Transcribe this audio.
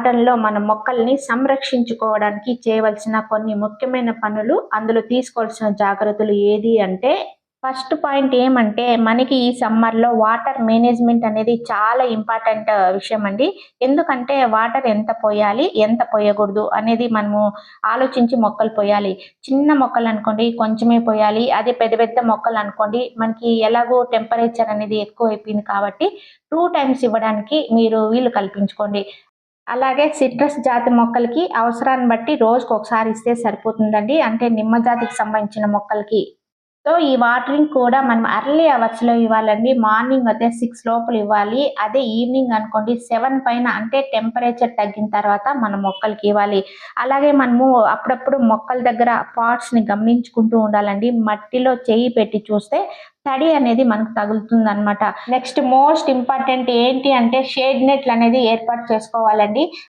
గార్డెన్‌లో మన మొక్కల్ని సంరక్షించుకోవడానికి చేయవలసిన కొన్ని ముఖ్యమైన పనులు, అందులో తీసుకోవాల్సిన జాగ్రత్తలు ఏది అంటే, ఫస్ట్ పాయింట్ ఏమంటే, మనకి ఈ సమ్మర్‌లో వాటర్ మేనేజ్‌మెంట్ అనేది చాలా ఇంపార్టెంట్ విషయమండి. ఎందుకంటే, వాటర్ ఎంత పోయాలి, ఎంత పోయకూడదు అనేది మనము ఆలోచించి మొక్కలు పోయాలి. చిన్న మొక్కలనుకోండి కొంచెమే పోయాలి. అదే పెద్ద పెద్ద మొక్కలనుకోండి మనకి ఎలాగో టెంపరేచర్ అనేది ఎక్కువైపోయింది కాబట్టి 2 టైమ్స్ ఇవ్వడానికి మీరు వీలు కల్పించుకోండి. అలాగే సిట్రస్ జాతి మొక్కలకి అవసరాన్ని బట్టి రోజుకొకసారి ఇస్తే సరిపోతుందండి. అంటే నిమ్మ జాతికి సంబంధించిన మొక్కలకి. సో, ఈ వాటరింగ్ కూడా మనం ఎర్లీ అవర్స్‌లో ఇవ్వాలండి. మార్నింగ్ అయితే 6 లోపల ఇవ్వాలి. అదే ఈవినింగ్ అనుకోండి 7 పైన అంటే టెంపరేచర్ తగ్గిన తర్వాత మన మొక్కలకి ఇవ్వాలి. అలాగే మనము అప్పుడప్పుడు మొక్కల దగ్గర పాట్స్‌ని గమనించుకుంటూ ఉండాలండి. మట్టిలో చెయ్యి పెట్టి చూస్తే తడి అనేది మనకు తగులుతుందనమాట. నెక్స్ట్ మోస్ట్ ఇంపార్టెంట్ ఏంటి అంటే షేడ్ నెట్‌లనేది ఏర్పాటు చేసుకోవాలండి.